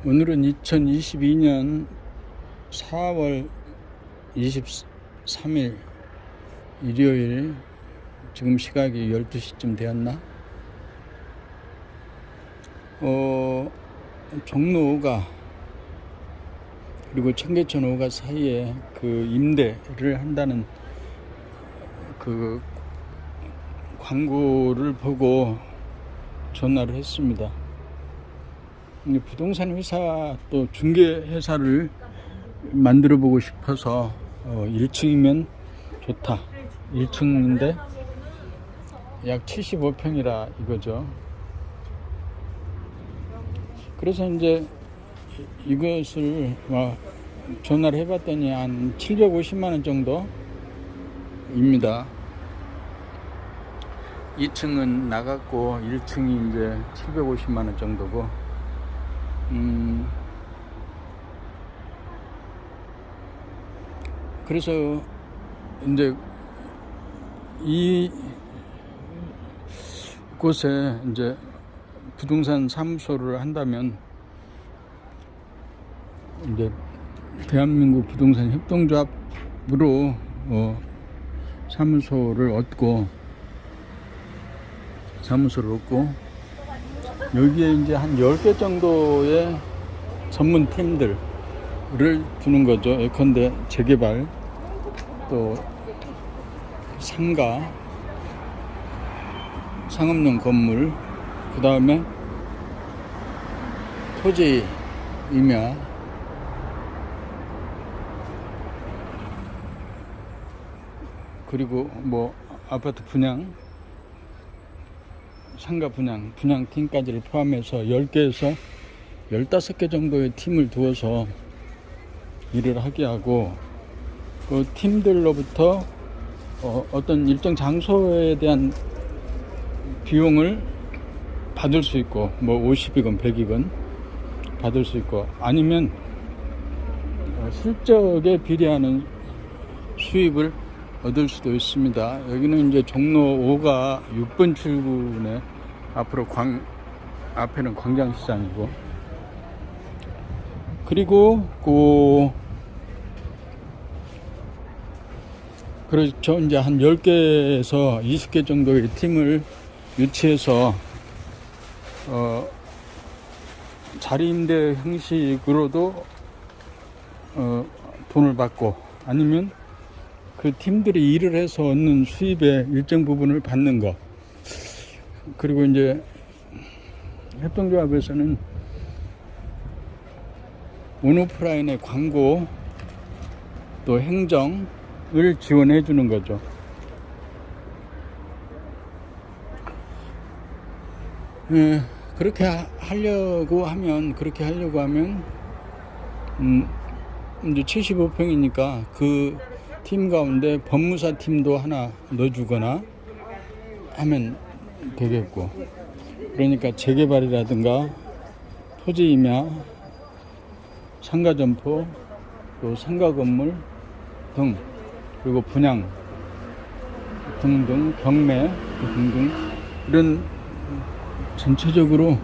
오늘은 2022년 4월 23일 일요일, 지금 시각이 12시쯤 되었나? 종로 5가 그리고 청계천 5가 사이에 그 임대를 한다는 그 광고를 보고 전화를 했습니다. 부동산 회사 또 중개 회사를 만들어 보고 싶어서 1층이면 좋다. 1층인데 약 75평이라 이거죠. 그래서 이제 이것을 전화를 해봤더니 한 750만원 정도입니다. 2층은 나갔고 1층이 이제 750만원 정도고, 그래서 이제 이 곳에 이제 부동산 사무소를 한다면 이제 대한민국 부동산 협동조합으로 사무소를 얻고 여기에 이제 한 10개 정도의 전문 팀들을 두는 거죠. 예컨대 재개발, 또 상가, 상업용 건물, 그 다음에 토지 임야, 그리고 뭐 아파트 분양, 상가 분양팀까지를 포함해서 10개에서 15개 정도의 팀을 두어서 일을 하게 하고, 그 팀들로부터 어떤 일정 장소에 대한 비용을 받을 수 있고, 뭐 50이건 100이건 받을 수 있고, 아니면 실적에 비례하는 수입을 얻을 수도 있습니다. 여기는 이제 종로 5가 6번 출구네. 앞으로 앞에는 광장시장이고, 그리고 그렇죠. 이제 한 10개에서 20개 정도의 팀을 유치해서 자리 임대 형식으로도 돈을 받고, 아니면 그 팀들이 일을 해서 얻는 수입의 일정 부분을 받는 것. 그리고 이제 협동조합에서는 온오프라인의 광고, 또 행정을 지원해 주는 거죠. 그렇게 하려고 하면 이제 75평이니까 그 팀 가운데 법무사 팀도 하나 넣어주거나 하면 되겠고, 그러니까 재개발이라든가 토지 임야, 상가 점포, 또 상가 건물 등, 그리고 분양 등등, 경매 등등, 이런 전체적으로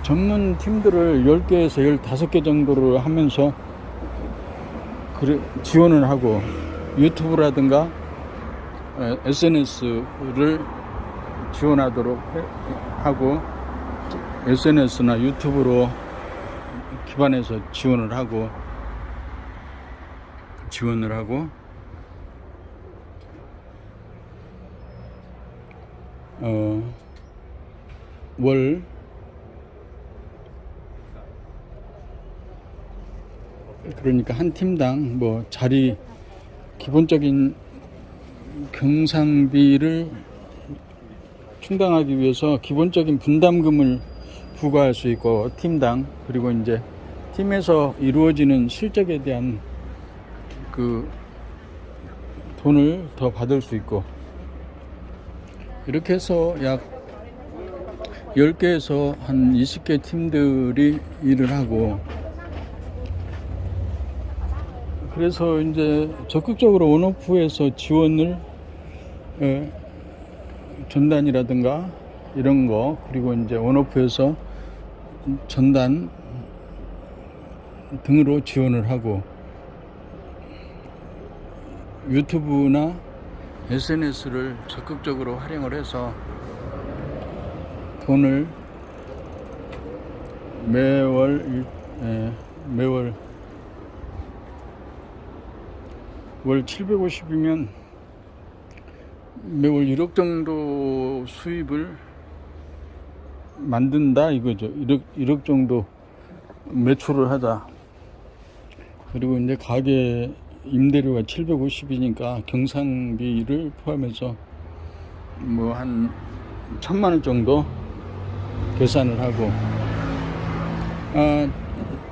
전문 팀들을 10개에서 15개 정도를 하면서 지원을 하고, 유튜브라든가 SNS를 지원하도록 하고, SNS나 유튜브로 기반해서 지원을 하고 월 그러니까 한 팀당 뭐 자리 기본적인 경상비를 충당하기 위해서 기본적인 분담금을 부과할 수 있고, 팀당, 그리고 이제 팀에서 이루어지는 실적에 대한 그 돈을 더 받을 수 있고, 이렇게 해서 약 10개에서 한 20개 팀들이 일을 하고, 그래서 이제 적극적으로 온오프에서 지원을 전단이라든가 이런 거, 그리고 이제 온오프에서 전단 등으로 지원을 하고, 유튜브나 SNS를 적극적으로 활용을 해서 돈을 매월 월 750이면 매월 1억 정도 수입을 만든다 이거죠. 1억 정도 매출을 하자. 그리고 이제 가게 임대료가 750이니까 경상비를 포함해서 뭐 한 1000만 원 정도 계산을 하고,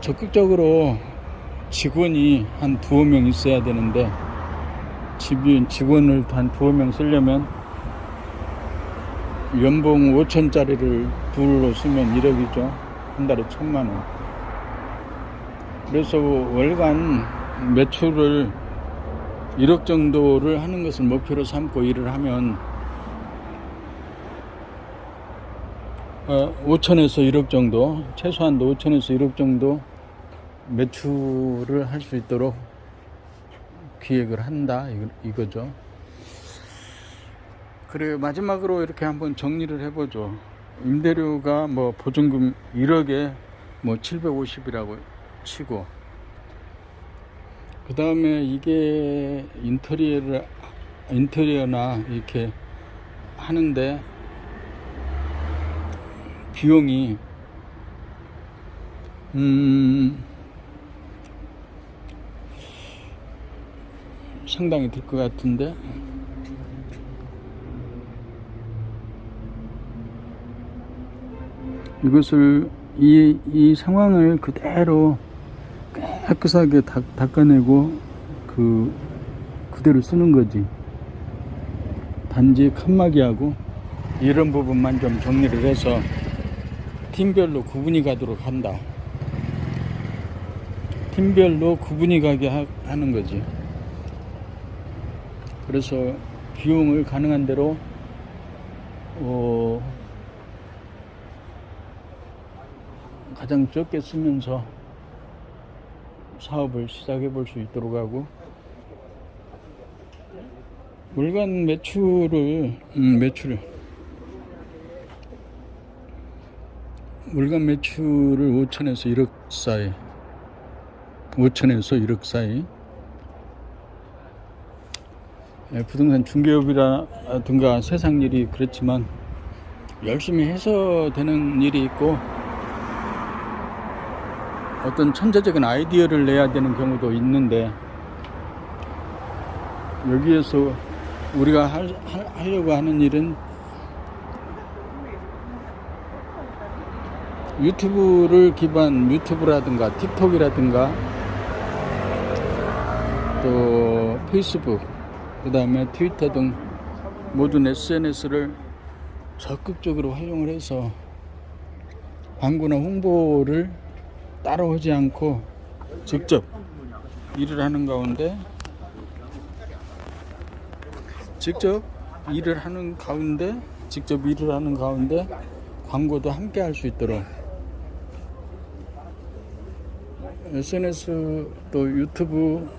적극적으로 직원이 한 두어 명 있어야 되는데, 직원을 한 두어 명 쓰려면 연봉 5천짜리를 둘로 쓰면 1억이죠. 한 달에 1000만 원. 그래서 월간 매출을 1억 정도를 하는 것을 목표로 삼고 일을 하면 5천에서 1억 정도, 최소한도 5천에서 1억 정도 매출을 할 수 있도록 기획을 한다 이거죠. 그래, 마지막으로 이렇게 한번 정리를 해보죠. 임대료가 뭐 보증금 1억에 뭐 750이라고 치고, 그 다음에 이게 인테리어나 이렇게 하는데 비용이 상당히 들 것 같은데, 이것을 이 상황을 그대로 깨끗하게 닦아내고 그대로 쓰는 거지. 단지 칸막이하고 이런 부분만 좀 정리를 해서 팀별로 구분이 가도록 한다. 팀별로 구분이 가게 하는 거지. 그래서 비용을 가능한 대로 가장 적게 쓰면서 사업을 시작해 볼 수 있도록 하고, 월간 매출을 월간 매출을 5천에서 1억 사이, 5천에서 1억 사이. 부동산 중개업이라든가 세상 일이 그렇지만 열심히 해서 되는 일이 있고, 어떤 천재적인 아이디어를 내야 되는 경우도 있는데, 여기에서 우리가 하려고 하는 일은 유튜브라든가 틱톡이라든가 또 페이스북, 그 다음에 트위터 등 모든 SNS를 적극적으로 활용을 해서 광고나 홍보를 따로 하지 않고 직접 일을 하는 가운데 광고도 함께 할 수 있도록 SNS 또 유튜브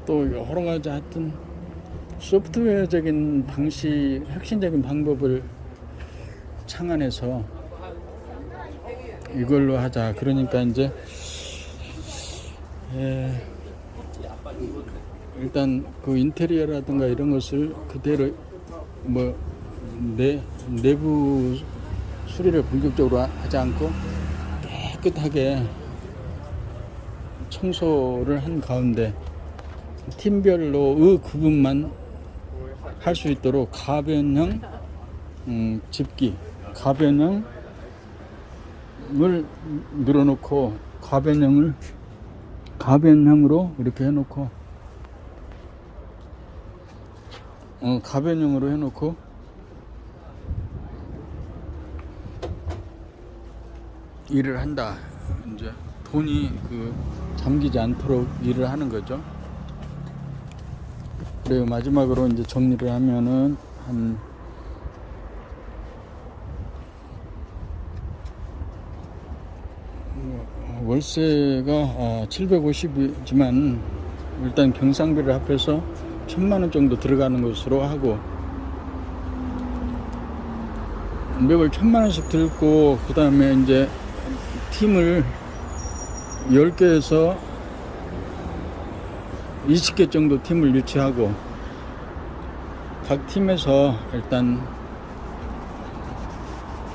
또 여러 가지 하여튼 소프트웨어적인 방식, 혁신적인 방법을 창안해서 이걸로 하자. 그러니까 이제 일단 그 인테리어라든가 이런 것을 그대로 뭐 내부 수리를 본격적으로 하지 않고 깨끗하게 청소를 한 가운데 팀별로의 구분만 할 수 있도록 가변형 집기, 가변형을 늘어놓고 가변형으로 이렇게 해놓고 가변형으로 해놓고 일을 한다. 이제 돈이 잠기지 않도록 일을 하는 거죠. 그리고 마지막으로 이제 정리를 하면은 월세가 750이지만 일단 경상비를 합해서 1000만원 정도 들어가는 것으로 하고, 매월 1000만원씩 들고, 그 다음에 이제 팀을 10개에서 20개 정도 팀을 유치하고, 각 팀에서 일단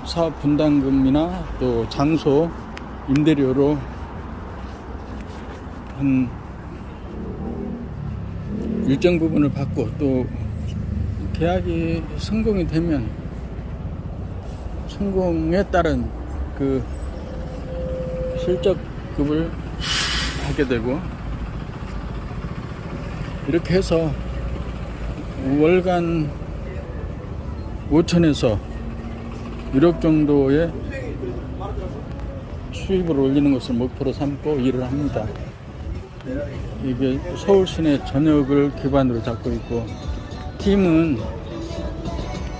사업 분담금이나 또 장소 임대료로 한 일정 부분을 받고, 또 계약이 성공이 되면 성공에 따른 그 실적급을 하게 되고, 이렇게 해서 월간 5천에서 1억 정도의 수입을 올리는 것을 목표로 삼고 일을 합니다. 이게 서울 시내 전역을 기반으로 잡고 있고, 팀은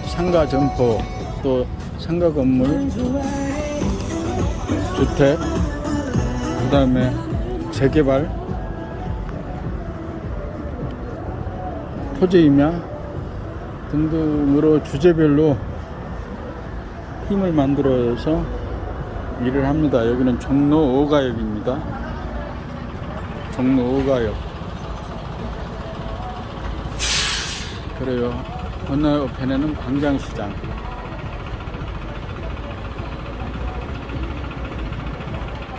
상가 점포, 또 상가 건물, 주택, 그 다음에 재개발, 토지 임야 등등으로 주제별로 팀을 만들어서 일을 합니다. 여기는 종로 5가역입니다. 종로 5가역. 그래요. 건너편에는 광장시장.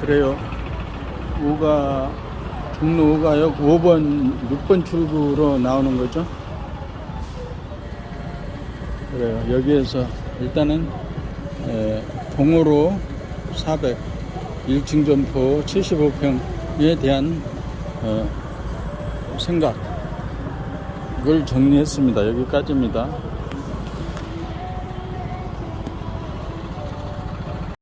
그래요. 종로 5가역 5번, 6번 출구로 나오는 거죠. 그래요. 여기에서 일단은 동호로 400 1층 점포 75평에 대한 생각을 정리했습니다. 여기까지입니다.